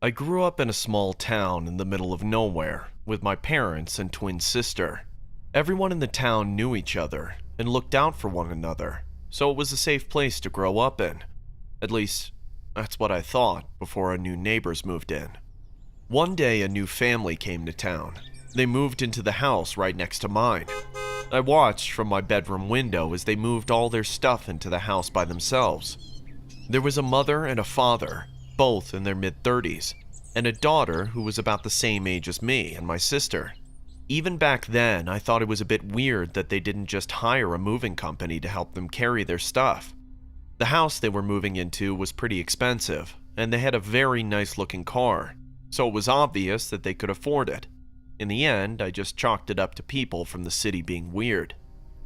I grew up in a small town in the middle of nowhere with my parents and twin sister. Everyone in the town knew each other and looked out for one another, so it was a safe place to grow up in. At least, that's what I thought before our new neighbors moved in. One day, a new family came to town. They moved into the house right next to mine. I watched from my bedroom window as they moved all their stuff into the house by themselves. There was a mother and a father, both in their mid-30s, and a daughter who was about the same age as me and my sister. Even back then, I thought it was a bit weird that they didn't just hire a moving company to help them carry their stuff. The house they were moving into was pretty expensive, and they had a very nice-looking car, so it was obvious that they could afford it. In the end, I just chalked it up to people from the city being weird.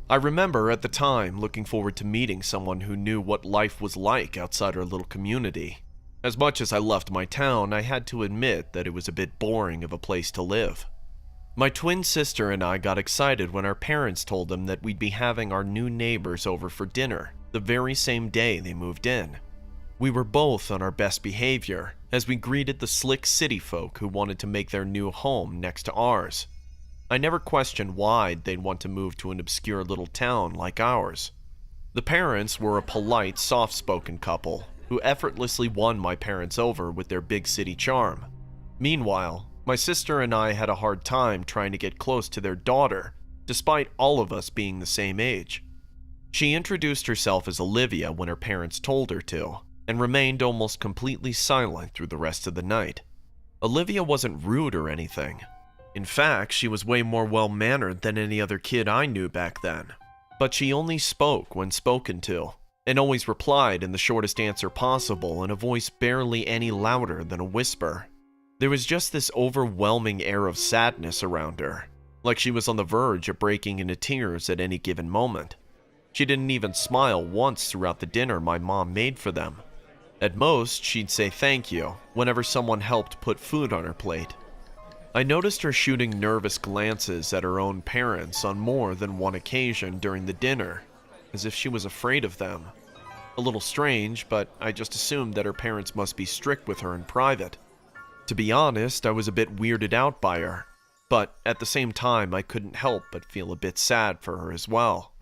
I remember at the time looking forward to meeting someone who knew what life was like outside our little community. As much as I loved my town, I had to admit that it was a bit boring of a place to live. My twin sister and I got excited when our parents told them that we'd be having our new neighbors over for dinner the very same day they moved in. We were both on our best behavior as we greeted the slick city folk who wanted to make their new home next to ours. I never questioned why they'd want to move to an obscure little town like ours. The parents were a polite, soft-spoken couple who effortlessly won my parents over with their big city charm. Meanwhile, my sister and I had a hard time trying to get close to their daughter, despite all of us being the same age. She introduced herself as Olivia when her parents told her to, and remained almost completely silent through the rest of the night. Olivia wasn't rude or anything. In fact, she was way more well-mannered than any other kid I knew back then. But she only spoke when spoken to, and always replied in the shortest answer possible in a voice barely any louder than a whisper. There was just this overwhelming air of sadness around her, like she was on the verge of breaking into tears at any given moment. She didn't even smile once throughout the dinner my mom made for them. At most, she'd say thank you whenever someone helped put food on her plate. I noticed her shooting nervous glances at her own parents on more than one occasion during the dinner, as if she was afraid of them. A little strange, but I just assumed that her parents must be strict with her in private. To be honest, I was a bit weirded out by her, but at the same time I couldn't help but feel a bit sad for her as well.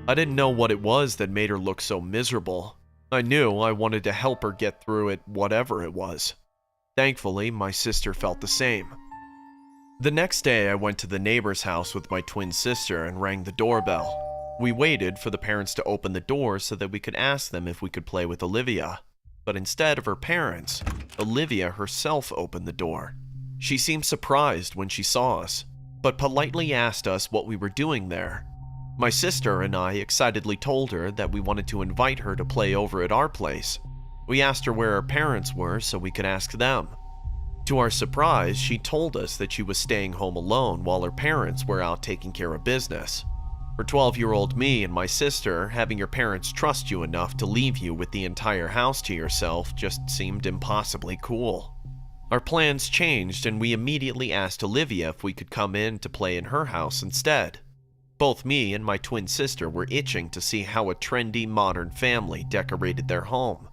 I didn't know what it was that made her look so miserable. I knew I wanted to help her get through it, whatever it was. Thankfully, my sister felt the same. The next day, I went to the neighbor's house with my twin sister and rang the doorbell. We waited for the parents to open the door so that we could ask them if we could play with Olivia. But instead of her parents, Olivia herself opened the door. She seemed surprised when she saw us, but politely asked us what we were doing there. My sister and I excitedly told her that we wanted to invite her to play over at our place. We asked her where her parents were so we could ask them. To our surprise, she told us that she was staying home alone while her parents were out taking care of business. For 12-year-old me and my sister, having your parents trust you enough to leave you with the entire house to yourself just seemed impossibly cool. Our plans changed and we immediately asked Olivia if we could come in to play in her house instead. Both me and my twin sister were itching to see how a trendy modern family decorated their home.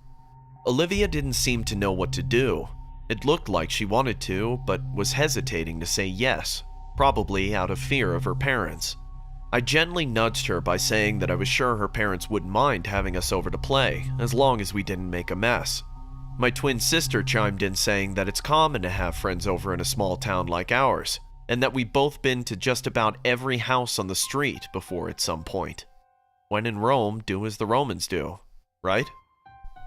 Olivia didn't seem to know what to do. It looked like she wanted to, but was hesitating to say yes, probably out of fear of her parents. I gently nudged her by saying that I was sure her parents wouldn't mind having us over to play, as long as we didn't make a mess. My twin sister chimed in saying that it's common to have friends over in a small town like ours, and that we'd both been to just about every house on the street before at some point. When in Rome, do as the Romans do, right?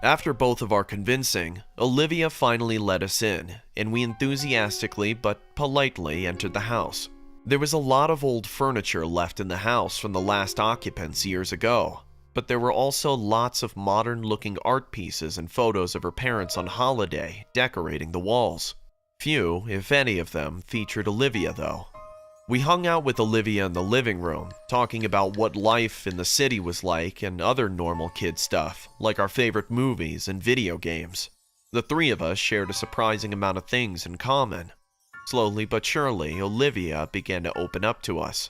After both of our convincing, Olivia finally let us in, and we enthusiastically but politely entered the house. There was a lot of old furniture left in the house from the last occupants years ago, but there were also lots of modern-looking art pieces and photos of her parents on holiday decorating the walls. Few, if any of them, featured Olivia, though. We hung out with Olivia in the living room, talking about what life in the city was like and other normal kid stuff, like our favorite movies and video games. The three of us shared a surprising amount of things in common. Slowly but surely, Olivia began to open up to us.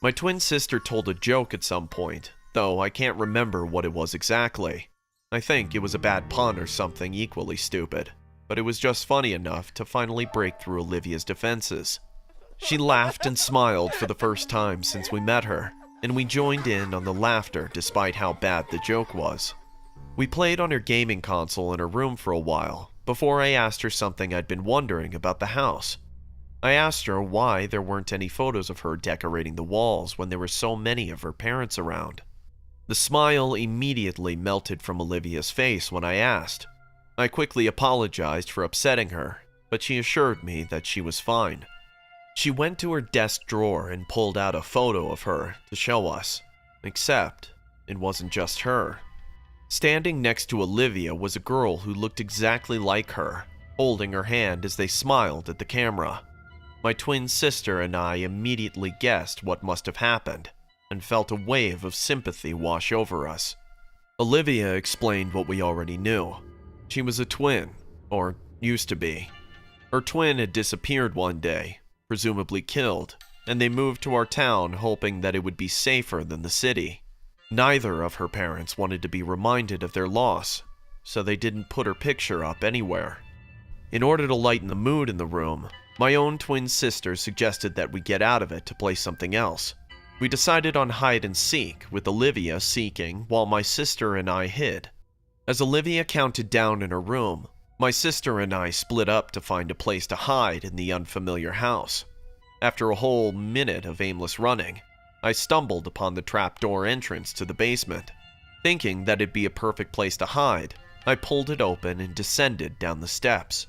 My twin sister told a joke at some point, though I can't remember what it was exactly. I think it was a bad pun or something equally stupid. but it was just funny enough to finally break through Olivia's defenses. She laughed and smiled for the first time since we met her, and we joined in on the laughter despite how bad the joke was. We played on her gaming console in her room for a while before I asked her something I'd been wondering about the house. I asked her why there weren't any photos of her decorating the walls when there were so many of her parents around. The smile immediately melted from Olivia's face when I asked. I quickly apologized for upsetting her, but she assured me that she was fine. She went to her desk drawer and pulled out a photo of her to show us, except it wasn't just her. Standing next to Olivia was a girl who looked exactly like her, holding her hand as they smiled at the camera. My twin sister and I immediately guessed what must have happened, and felt a wave of sympathy wash over us. Olivia explained what we already knew. She was a twin, or used to be. Her twin had disappeared one day, presumably killed, and they moved to our town hoping that it would be safer than the city. Neither of her parents wanted to be reminded of their loss, so they didn't put her picture up anywhere. In order to lighten the mood in the room, my own twin sister suggested that we get out of it to play something else. We decided on hide and seek, with Olivia seeking while my sister and I hid. As Olivia counted down in her room, my sister and I split up to find a place to hide in the unfamiliar house. After a whole minute of aimless running, I stumbled upon the trapdoor entrance to the basement. Thinking that it'd be a perfect place to hide, I pulled it open and descended down the steps.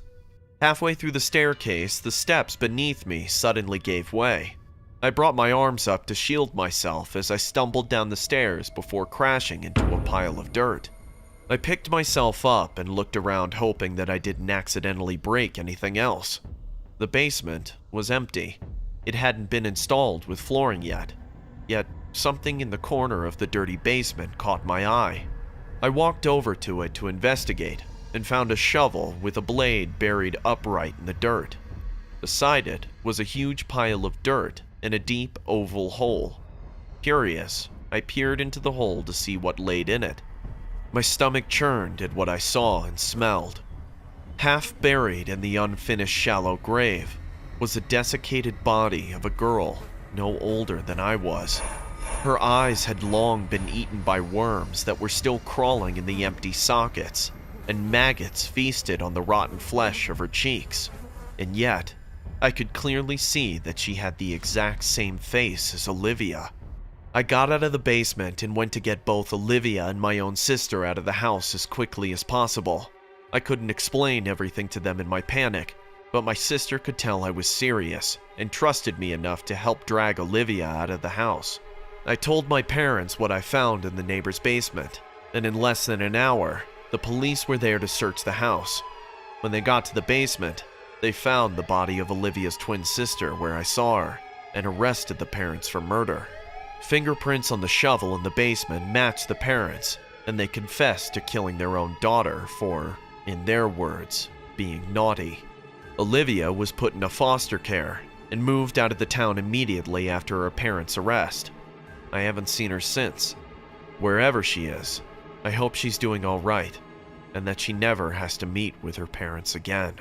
Halfway through the staircase, the steps beneath me suddenly gave way. I brought my arms up to shield myself as I stumbled down the stairs before crashing into a pile of dirt. I picked myself up and looked around hoping that I didn't accidentally break anything else. The basement was empty. It hadn't been installed with flooring yet. Yet something in the corner of the dirty basement caught my eye. I walked over to it to investigate and found a shovel with a blade buried upright in the dirt. Beside it was a huge pile of dirt and a deep oval hole. Curious, I peered into the hole to see what laid in it. My stomach churned at what I saw and smelled. Half buried in the unfinished shallow grave was the desiccated body of a girl no older than I was. Her eyes had long been eaten by worms that were still crawling in the empty sockets, and maggots feasted on the rotten flesh of her cheeks. And yet, I could clearly see that she had the exact same face as Olivia. I got out of the basement and went to get both Olivia and my own sister out of the house as quickly as possible. I couldn't explain everything to them in my panic, but my sister could tell I was serious and trusted me enough to help drag Olivia out of the house. I told my parents what I found in the neighbor's basement, and in less than an hour, the police were there to search the house. When they got to the basement, they found the body of Olivia's twin sister where I saw her, and arrested the parents for murder. Fingerprints on the shovel in the basement matched the parents, and they confessed to killing their own daughter for, in their words, being naughty. Olivia was put into foster care and moved out of the town immediately after her parents' arrest. I haven't seen her since. Wherever she is, I hope she's doing all right, and that she never has to meet with her parents again.